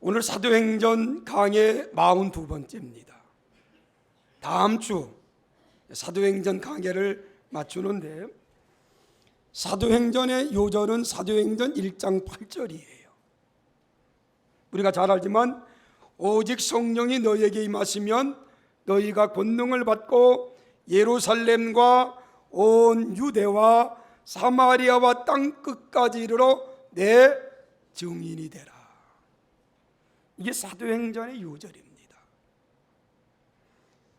오늘 사도행전 강의 42번째입니다. 다음 주 사도행전 강의를 맞추는데, 사도행전의 요절은 사도행전 1장 8절이에요. 우리가 잘 알지만 오직 성령이 너희에게 임하시면 너희가 권능을 받고 예루살렘과 온 유대와 사마리아와 땅 끝까지 이르러 내 증인이 되라. 이게 사도행전의 요절입니다.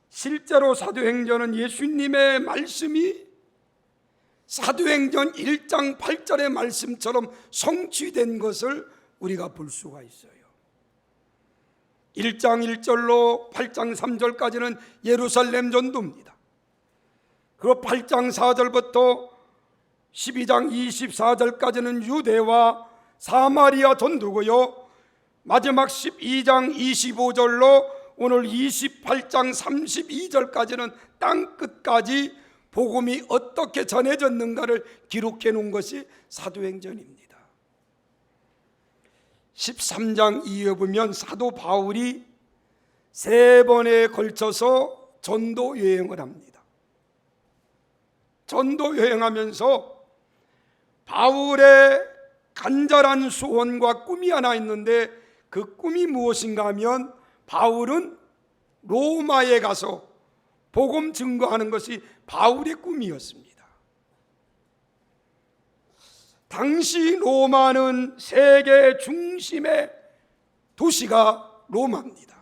실제로 사도행전은 예수님의 말씀이 사도행전 1장 8절의 말씀처럼 성취된 것을 우리가 볼 수가 있어요. 1장 1절로 8장 3절까지는 예루살렘 전도입니다. 그리고 8장 4절부터 12장 24절까지는 유대와 사마리아 전도고요. 마지막 12장 25절로 오늘 28장 32절까지는 땅 끝까지 복음이 어떻게 전해졌는가를 기록해 놓은 것이 사도행전입니다. 13장 이후에 보면 사도 바울이 3번에 걸쳐서 전도 여행을 합니다. 전도 여행하면서 바울의 간절한 소원과 꿈이 하나 있는데, 그 꿈이 무엇인가 하면 바울은 로마에 가서 복음 증거하는 것이 바울의 꿈이었습니다. 당시 로마는 세계 중심의 도시가 로마입니다.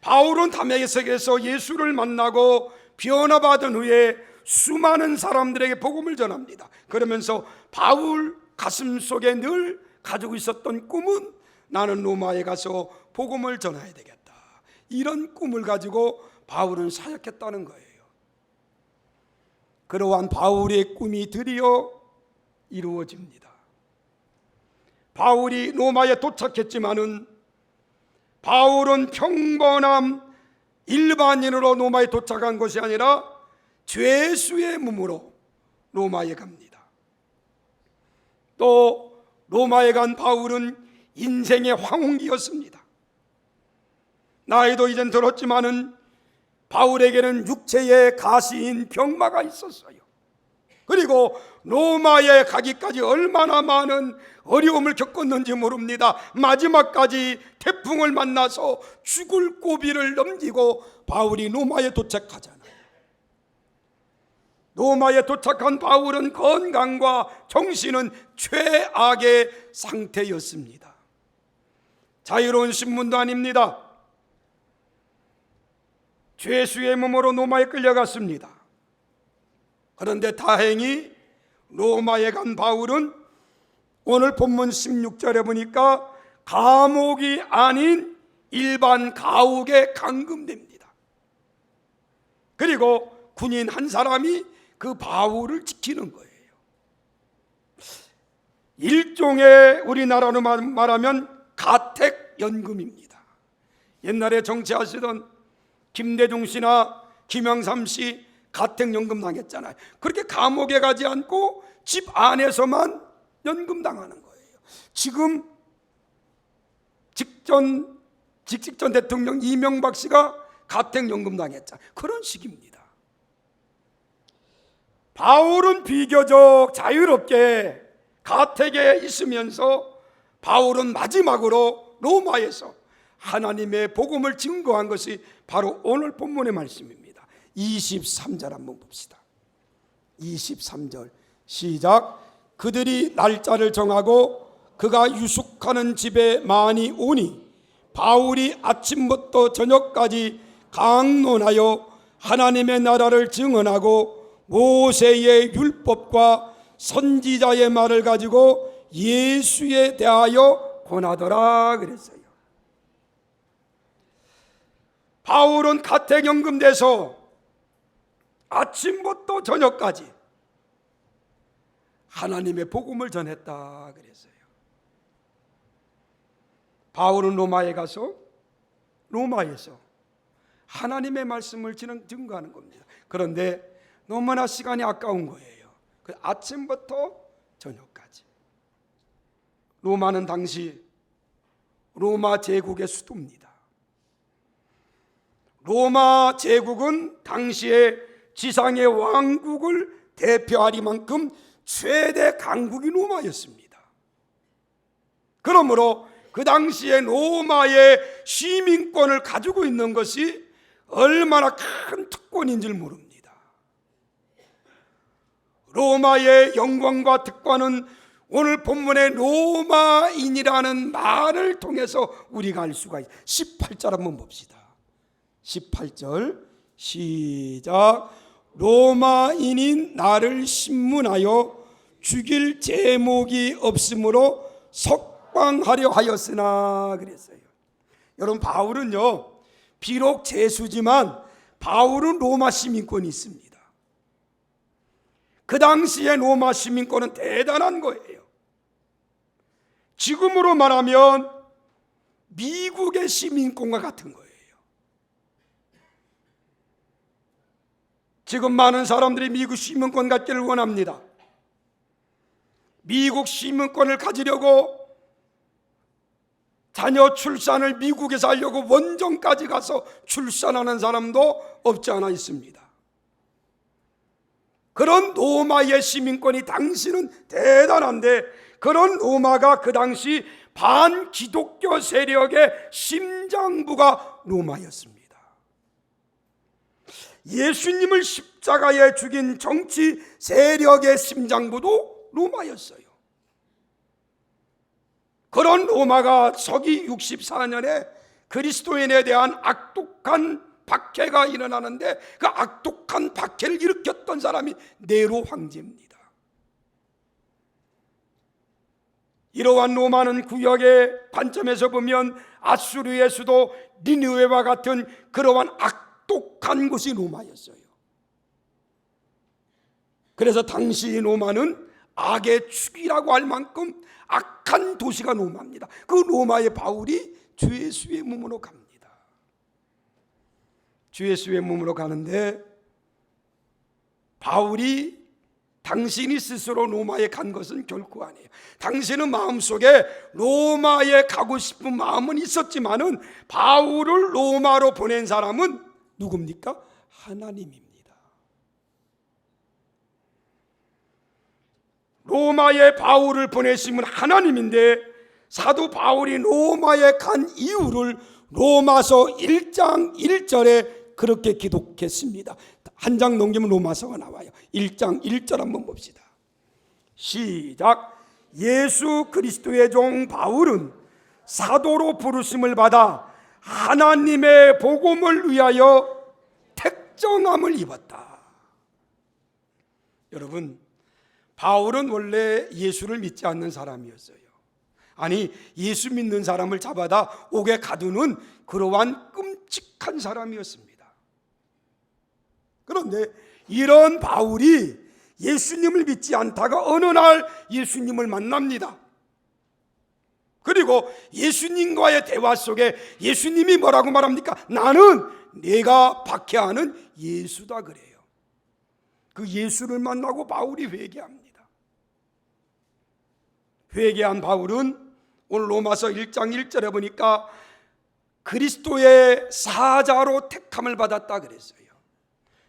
바울은 다메섹에서 예수를 만나고 변화받은 후에 수많은 사람들에게 복음을 전합니다. 그러면서 바울 가슴 속에 늘 가지고 있었던 꿈은 나는 로마에 가서 복음을 전해야 되겠다. 이런 꿈을 가지고 바울은 사역했다는 거예요. 그러한 바울의 꿈이 드디어 이루어집니다. 바울이 로마에 도착했지만은 바울은 평범한 일반인으로 로마에 도착한 것이 아니라 죄수의 몸으로 로마에 갑니다. 또 로마에 간 바울은 인생의 황혼기였습니다. 나이도 이젠 들었지만은 바울에게는 육체의 가시인 병마가 있었어요. 그리고 로마에 가기까지 얼마나 많은 어려움을 겪었는지 모릅니다. 마지막까지 태풍을 만나서 죽을 고비를 넘기고 바울이 로마에 도착하잖아요. 로마에 도착한 바울은 건강과 정신은 최악의 상태였습니다. 자유로운 신분도 아닙니다. 죄수의 몸으로 로마에 끌려갔습니다. 그런데 다행히 로마에 간 바울은 오늘 본문 16절에 보니까 감옥이 아닌 일반 가옥에 감금됩니다. 그리고 군인 한 사람이 그 바울을 지키는 거예요. 일종의 우리나라로 말하면 가택연금입니다. 옛날에 정치하시던 김대중 씨나 김영삼 씨 가택연금 당했잖아요. 그렇게 감옥에 가지 않고 집 안에서만 연금 당하는 거예요. 지금 직전 대통령 이명박 씨가 가택연금 당했잖아요. 그런 식입니다. 바울은 비교적 자유롭게 가택에 있으면서 바울은 마지막으로 로마에서 하나님의 복음을 증거한 것이 바로 오늘 본문의 말씀입니다. 23절 한번 봅시다. 23절 시작. 그들이 날짜를 정하고 그가 유숙하는 집에 많이 오니 바울이 아침부터 저녁까지 강론하여 하나님의 나라를 증언하고 모세의 율법과 선지자의 말을 가지고 예수에 대하여 권하더라 그랬어요. 바울은 가택연금돼서 아침부터 저녁까지 하나님의 복음을 전했다 그랬어요. 바울은 로마에 가서 로마에서 하나님의 말씀을 증거하는 겁니다. 그런데 너무나 시간이 아까운 거예요. 아침부터 저녁까지. 로마는 당시 로마 제국의 수도입니다. 로마 제국은 당시에 지상의 왕국을 대표하리만큼 최대 강국이 로마였습니다. 그러므로 그 당시에 로마의 시민권을 가지고 있는 것이 얼마나 큰 특권인 줄 모릅니다. 로마의 영광과 특권은 오늘 본문의 로마인이라는 말을 통해서 우리가 알 수가 있어요. 18절 한번 봅시다. 18절 시작. 로마인인 나를 신문하여 죽일 제목이 없으므로 석방하려 하였으나 그랬어요. 여러분, 바울은요 비록 죄수지만 바울은 로마 시민권이 있습니다. 그 당시에 로마 시민권은 대단한 거예요. 지금으로 말하면 미국의 시민권과 같은 거예요. 지금 많은 사람들이 미국 시민권 갖기를 원합니다. 미국 시민권을 가지려고 자녀 출산을 미국에서 하려고 원정까지 가서 출산하는 사람도 없지 않아 있습니다. 그런 로마의 시민권이 당시는 대단한데, 그런 로마가 그 당시 반기독교 세력의 심장부가 로마였습니다. 예수님을 십자가에 죽인 정치 세력의 심장부도 로마였어요. 그런 로마가 서기 64년에 그리스도인에 대한 악독한 박해가 일어나는데, 그 악독한 박해를 일으켰던 사람이 네로 황제입니다. 이러한 로마는 구역의 관점에서 보면 아수르의 수도 니느웨와 같은 그러한 악독한 곳이 로마였어요. 그래서 당시 로마는 악의 축이라고 할 만큼 악한 도시가 로마입니다. 그 로마의 바울이 주 예수의 몸으로 갑니다. 주 예수의 몸으로 가는데, 바울이 당신이 스스로 로마에 간 것은 결코 아니에요. 당신은 마음속에 로마에 가고 싶은 마음은 있었지만은 바울을 로마로 보낸 사람은 누굽니까? 하나님입니다. 로마에 바울을 보내심은 하나님인데, 사도 바울이 로마에 간 이유를 로마서 1장 1절에 그렇게 기록했습니다. 한 장 넘기면 로마서가 나와요. 1장 1절 한번 봅시다. 시작. 예수 그리스도의 종 바울은 사도로 부르심을 받아 하나님의 복음을 위하여 택정함을 입었다. 여러분, 바울은 원래 예수를 믿지 않는 사람이었어요. 아니, 예수 믿는 사람을 잡아다 옥에 가두는 그러한 끔찍한 사람이었습니다. 그런데 이런 바울이 예수님을 믿지 않다가 어느 날 예수님을 만납니다. 그리고 예수님과의 대화 속에 예수님이 뭐라고 말합니까? 나는 내가 박해하는 예수다 그래요. 그 예수를 만나고 바울이 회개합니다. 회개한 바울은 오늘 로마서 1장 1절에 보니까 그리스도의 사자로 택함을 받았다 그랬어요.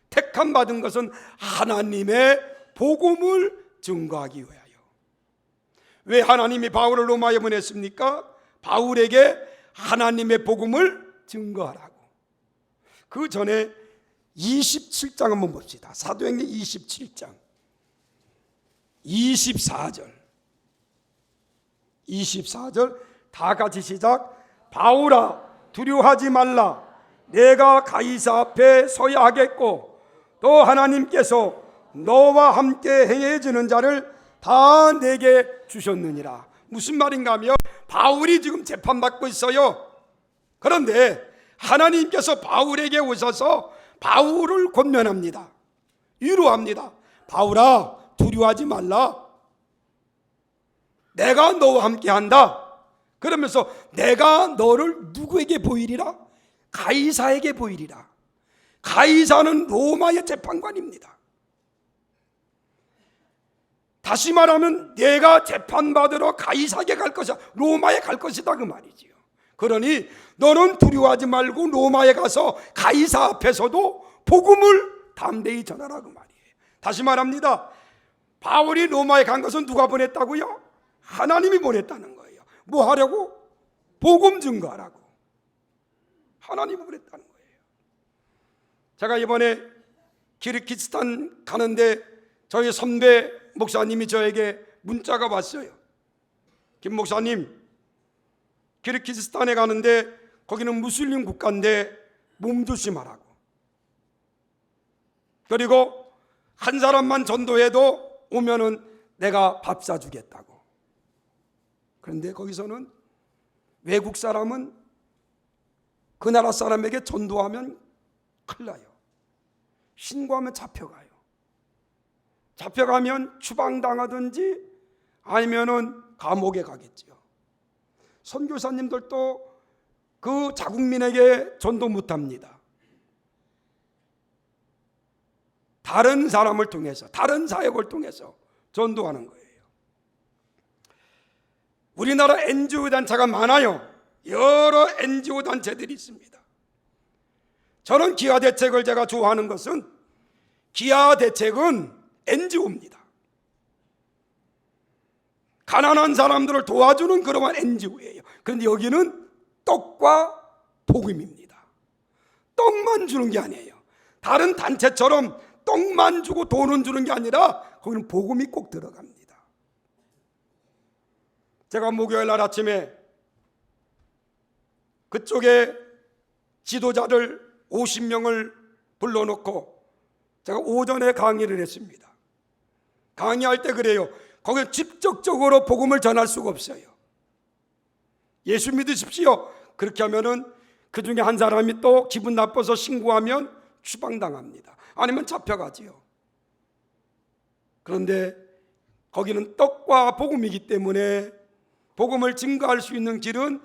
택함 받은 것은 하나님의 복음을 증거하기 위하여. 왜 하나님이 바울을 로마에 보냈습니까? 바울에게 하나님의 복음을 증거하라고. 그 전에 27장 한번 봅시다. 사도행전 27장 24절 다 같이 시작. 바울아, 두려워하지 말라. 내가 가이사 앞에 서야 하겠고 또 하나님께서 너와 함께 행해주는 자를 다 내게 주셨느니라. 무슨 말인가 하면 바울이 지금 재판받고 있어요. 그런데 하나님께서 바울에게 오셔서 바울을 권면합니다. 위로합니다. 바울아, 두려워하지 말라. 내가 너와 함께 한다. 그러면서 내가 너를 누구에게 보이리라? 가이사에게 보이리라. 가이사는 로마의 재판관입니다. 다시 말하면 내가 재판받으러 가이사에게 갈 것이다, 로마에 갈 것이다, 그 말이지요. 그러니 너는 두려워하지 말고 로마에 가서 가이사 앞에서도 복음을 담대히 전하라, 그 말이에요. 다시 말합니다. 바울이 로마에 간 것은 누가 보냈다고요? 하나님이 보냈다는 거예요. 뭐 하려고? 복음 증거하라고. 하나님이 보냈다는 거예요. 제가 이번에 키르기스탄 가는데 저희 선배 목사님이 저에게 문자가 왔어요. 김 목사님, 키르기스탄에 가는데 거기는 무슬림 국가인데 몸조심하라고. 그리고 한 사람만 전도해도 오면은 내가 밥 사주겠다고. 그런데 거기서는 외국 사람은 그 나라 사람에게 전도하면 큰일 나요. 신고하면 잡혀가요. 잡혀가면 추방당하든지 아니면은 감옥에 가겠지요. 선교사님들도 그 자국민에게 전도 못합니다. 다른 사람을 통해서, 다른 사역을 통해서 전도하는 거예요. 우리나라 NGO 단체가 많아요. 여러 NGO 단체들이 있습니다. 저는 기아대책을 제가 좋아하는 것은, 기아대책은 NGO입니다. 가난한 사람들을 도와주는 그러한 NGO예요. 그런데 여기는 떡과 복음입니다. 떡만 주는 게 아니에요. 다른 단체처럼 떡만 주고 돈은 주는 게 아니라 거기는 복음이 꼭 들어갑니다. 제가 목요일 날 아침에 그쪽에 지도자들 50명을 불러놓고 제가 오전에 강의를 했습니다. 강의할 때 그래요. 거기는 직접적으로 복음을 전할 수가 없어요. 예수 믿으십시오. 그렇게 하면은 그 중에 한 사람이 또 기분 나빠서 신고하면 추방당합니다. 아니면 잡혀가지요. 그런데 거기는 떡과 복음이기 때문에 복음을 증거할 수 있는 길은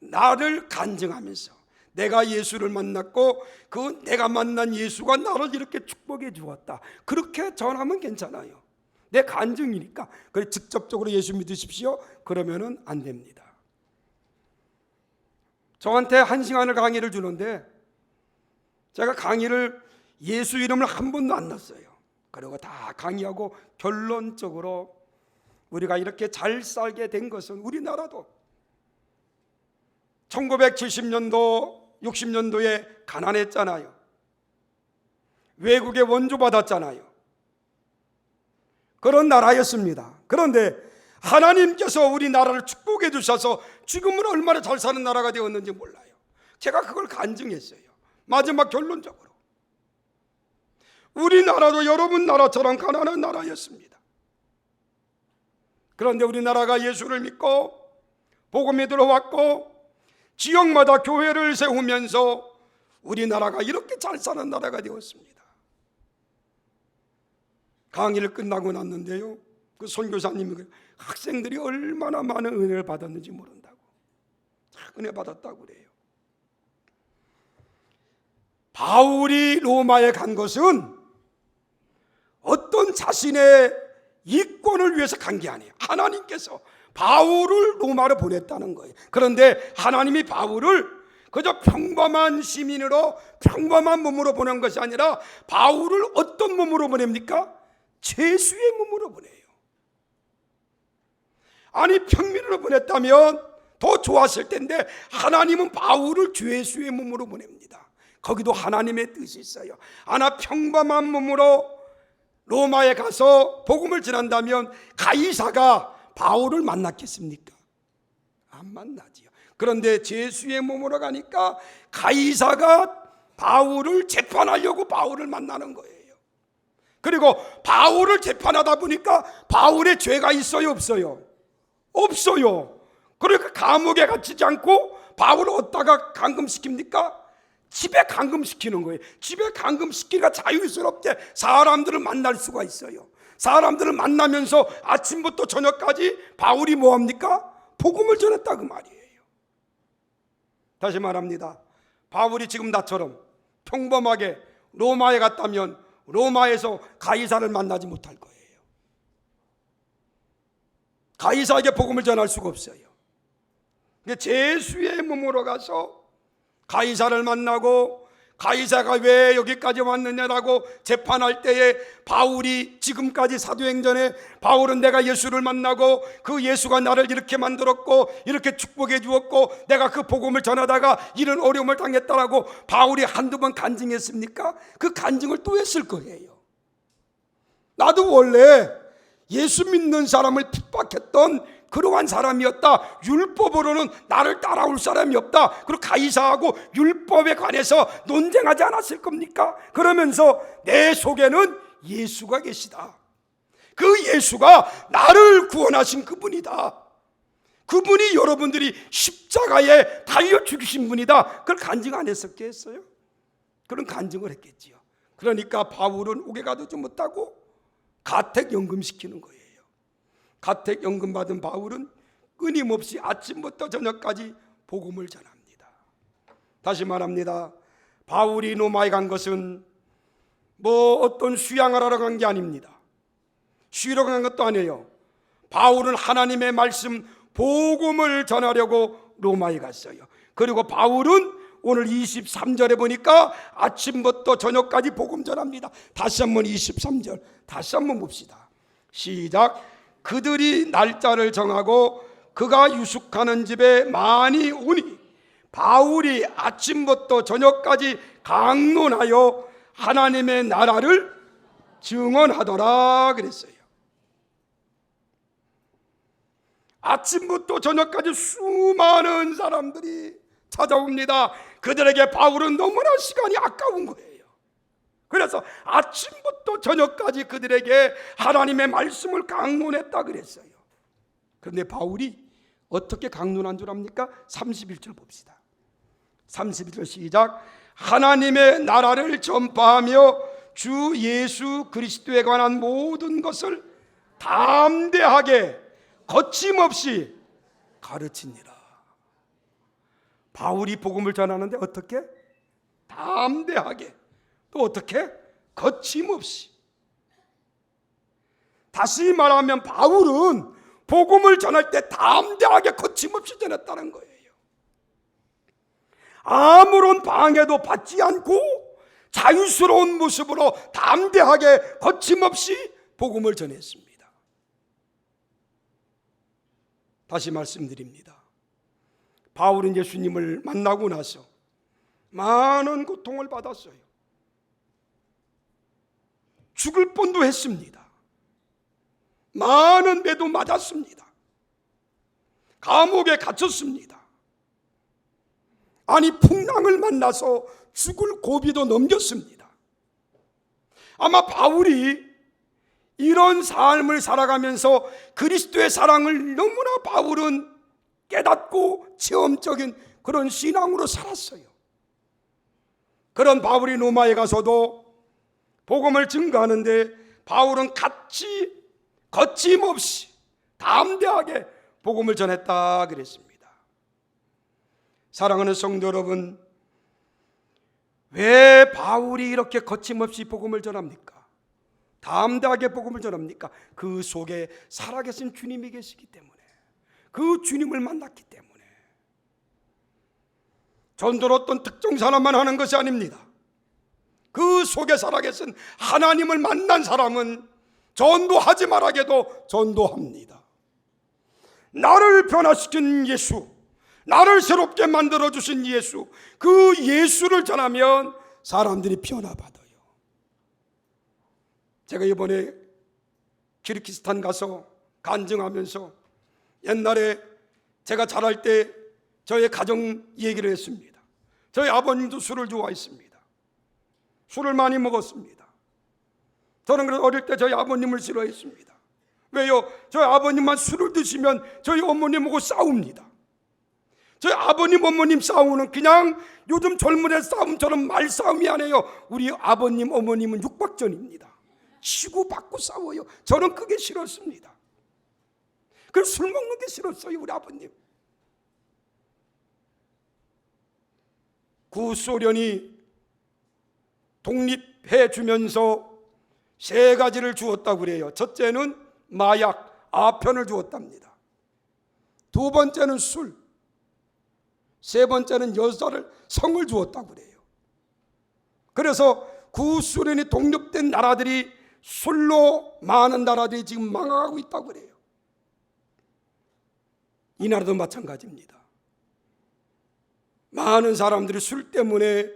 나를 간증하면서 내가 예수를 만났고 그 내가 만난 예수가 나를 이렇게 축복해 주었다, 그렇게 전하면 괜찮아요. 내 간증이니까. 그래 직접적으로 예수 믿으십시오 그러면은 안 됩니다. 저한테 1시간을 강의를 주는데 제가 강의를 예수 이름을 한 번도 안 넣었어요. 그리고 다 강의하고 결론적으로 우리가 이렇게 잘 살게 된 것은 우리나라도 1970년도 60년도에 가난했잖아요. 외국에 원조받았잖아요. 그런 나라였습니다. 그런데 하나님께서 우리나라를 축복해 주셔서 지금은 얼마나 잘 사는 나라가 되었는지 몰라요. 제가 그걸 간증했어요. 마지막 결론적으로 우리나라도 여러분 나라처럼 가난한 나라였습니다. 그런데 우리나라가 예수를 믿고 복음이 들어왔고 지역마다 교회를 세우면서 우리나라가 이렇게 잘 사는 나라가 되었습니다. 강의를 끝나고 났는데요, 그 선교사님이 학생들이 얼마나 많은 은혜를 받았는지 모른다고, 은혜 받았다고 그래요. 바울이 로마에 간 것은 어떤 자신의 이권을 위해서 간 게 아니에요. 하나님께서 바울을 로마로 보냈다는 거예요. 그런데 하나님이 바울을 그저 평범한 시민으로 평범한 몸으로 보낸 것이 아니라 바울을 어떤 몸으로 보냅니까? 죄수의 몸으로 보내요. 아니 평민으로 보냈다면 더 좋았을 텐데 하나님은 바울을 죄수의 몸으로 보냅니다. 거기도 하나님의 뜻이 있어요. 하나 평범한 몸으로 로마에 가서 복음을 전한다면 가이사가 바울을 만났겠습니까? 안 만나지요. 그런데 죄수의 몸으로 가니까 가이사가 바울을 재판하려고 바울을 만나는 거예요. 그리고 바울을 재판하다 보니까 바울의 죄가 있어요, 없어요? 없어요. 그러니까 감옥에 갇히지 않고 바울을 어디다가 감금시킵니까? 집에 감금시키는 거예요. 집에 감금시키니까 자유스럽게 사람들을 만날 수가 있어요. 사람들을 만나면서 아침부터 저녁까지 바울이 뭐합니까? 복음을 전했다 그 말이에요. 다시 말합니다. 바울이 지금 나처럼 평범하게 로마에 갔다면 로마에서 가이사를 만나지 못할 거예요. 가이사에게 복음을 전할 수가 없어요. 제수의 몸으로 가서 가이사를 만나고 가이사가 왜 여기까지 왔느냐라고 재판할 때에 바울이 지금까지 사도행전에 바울은 내가 예수를 만나고 그 예수가 나를 이렇게 만들었고 이렇게 축복해 주었고 내가 그 복음을 전하다가 이런 어려움을 당했다라고 바울이 한두 번 간증했습니까? 그 간증을 또 했을 거예요. 나도 원래 예수 믿는 사람을 핍박했던 그러한 사람이었다. 율법으로는 나를 따라올 사람이 없다. 그리고 가이사하고 율법에 관해서 논쟁하지 않았을 겁니까? 그러면서 내 속에는 예수가 계시다. 그 예수가 나를 구원하신 그분이다. 그분이 여러분들이 십자가에 달려 죽이신 분이다. 그걸 간증 안 했었겠어요? 그런 간증을 했겠지요. 그러니까 바울은 옥에 가두지 못하고 가택연금시키는 거예요. 가택연금 받은 바울은 끊임없이 아침부터 저녁까지 복음을 전합니다. 다시 말합니다. 바울이 로마에 간 것은 뭐 어떤 수양을 하러 간 게 아닙니다. 쉬러 간 것도 아니에요. 바울은 하나님의 말씀 복음을 전하려고 로마에 갔어요. 그리고 바울은 오늘 23절에 보니까 아침부터 저녁까지 복음 전합니다. 다시 한번 23절 다시 한번 봅시다. 시작. 그들이 날짜를 정하고 그가 유숙하는 집에 많이 오니 바울이 아침부터 저녁까지 강론하여 하나님의 나라를 증언하더라 그랬어요. 아침부터 저녁까지 수많은 사람들이 찾아옵니다. 그들에게 바울은 너무나 시간이 아까운 거예요. 그래서 아침부터 저녁까지 그들에게 하나님의 말씀을 강론했다 그랬어요. 그런데 바울이 어떻게 강론한 줄 압니까? 31절 봅시다. 31절 시작. 하나님의 나라를 전파하며 주 예수 그리스도에 관한 모든 것을 담대하게 거침없이 가르치니라. 바울이 복음을 전하는데 어떻게? 담대하게. 또 어떻게? 거침없이. 다시 말하면 바울은 복음을 전할 때 담대하게 거침없이 전했다는 거예요. 아무런 방해도 받지 않고 자유스러운 모습으로 담대하게 거침없이 복음을 전했습니다. 다시 말씀드립니다. 바울은 예수님을 만나고 나서 많은 고통을 받았어요. 죽을 뻔도 했습니다. 많은 매도 맞았습니다. 감옥에 갇혔습니다. 아니 풍랑을 만나서 죽을 고비도 넘겼습니다. 아마 바울이 이런 삶을 살아가면서 그리스도의 사랑을 너무나 바울은 깨닫고 체험적인 그런 신앙으로 살았어요. 그런 바울이 로마에 가서도 복음을 증거하는데 바울은 같이 거침없이 담대하게 복음을 전했다 그랬습니다. 사랑하는 성도 여러분, 왜 바울이 이렇게 거침없이 복음을 전합니까? 담대하게 복음을 전합니까? 그 속에 살아계신 주님이 계시기 때문에, 그 주님을 만났기 때문에. 전도는 어떤 특정 사람만 하는 것이 아닙니다. 그 속에 살아계신 하나님을 만난 사람은 전도하지 말아게도 전도합니다. 나를 변화시킨 예수, 나를 새롭게 만들어주신 예수, 그 예수를 전하면 사람들이 변화받아요. 제가 이번에 키르기스탄 가서 간증하면서 옛날에 제가 자랄 때 저의 가정 얘기를 했습니다. 저희 아버님도 술을 좋아했습니다. 술을 많이 먹었습니다. 저는 그래서 어릴 때 저희 아버님을 싫어했습니다. 왜요? 저희 아버님만 술을 드시면 저희 어머님하고 싸웁니다. 저희 아버님 어머님 싸우는 그냥 요즘 젊은 애 싸움처럼 말싸움이 아니에요. 우리 아버님 어머님은 육박전입니다. 치고받고 싸워요. 저는 그게 싫었습니다. 그래서 술 먹는 게 싫었어요. 우리 아버님. 구소련이 독립해 주면서 세 가지를 주었다고 그래요. 첫째는 마약, 아편을 주었답니다. 두 번째는 술, 세 번째는 여자를 성을 주었다고 그래요. 그래서 구소련이 독립된 나라들이 술로 많은 나라들이 지금 망하고 있다고 그래요. 이 나라도 마찬가지입니다. 많은 사람들이 술 때문에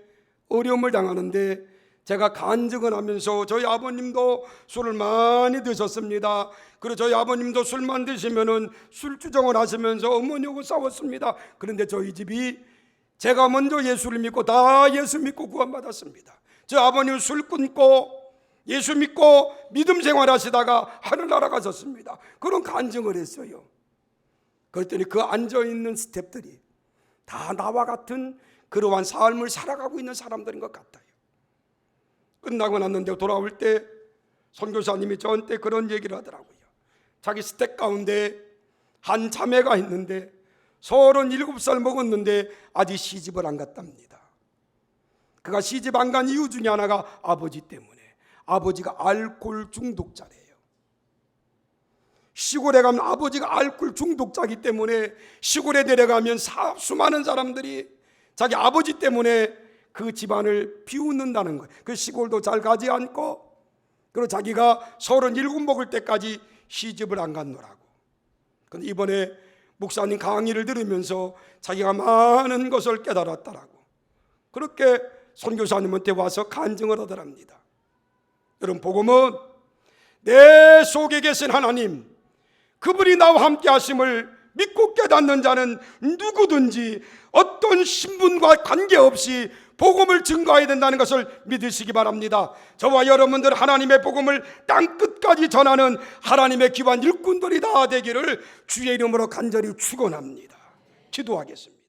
어려움을 당하는데 제가 간증을 하면서 저희 아버님도 술을 많이 드셨습니다. 그리고 저희 아버님도 술만 드시면은 술주정을 하시면서 어머니하고 싸웠습니다. 그런데 저희 집이 제가 먼저 예수를 믿고 다 예수 믿고 구원받았습니다. 저희 아버님 술 끊고 예수 믿고 믿음 생활하시다가 하늘나라 가셨습니다. 그런 간증을 했어요. 그랬더니 그 앉아있는 스태프들이 다 나와 같은 그러한 삶을 살아가고 있는 사람들인 것 같아요. 끝나고 났는데 돌아올 때 선교사님이 저한테 그런 얘기를 하더라고요. 자기 스택 가운데 한 자매가 있는데 37살 먹었는데 아직 시집을 안 갔답니다. 그가 시집 안 간 이유 중에 하나가 아버지 때문에. 아버지가 알코올 중독자래요. 시골에 가면 아버지가 알코올 중독자이기 때문에 시골에 내려가면 수많은 사람들이 자기 아버지 때문에 그 집안을 비웃는다는 거예요. 그 시골도 잘 가지 않고, 그리고 자기가 37 먹을 때까지 시집을 안 갔노라고. 근데 이번에 목사님 강의를 들으면서 자기가 많은 것을 깨달았다라고. 그렇게 선교사님한테 와서 간증을 하더랍니다. 여러분, 복음은 내 속에 계신 하나님, 그분이 나와 함께 하심을 믿고 깨닫는 자는 누구든지 어떤 신분과 관계없이 복음을 증거해야 된다는 것을 믿으시기 바랍니다. 저와 여러분들 하나님의 복음을 땅끝까지 전하는 하나님의 귀한 일꾼들이 다 되기를 주의 이름으로 간절히 축원합니다. 기도하겠습니다.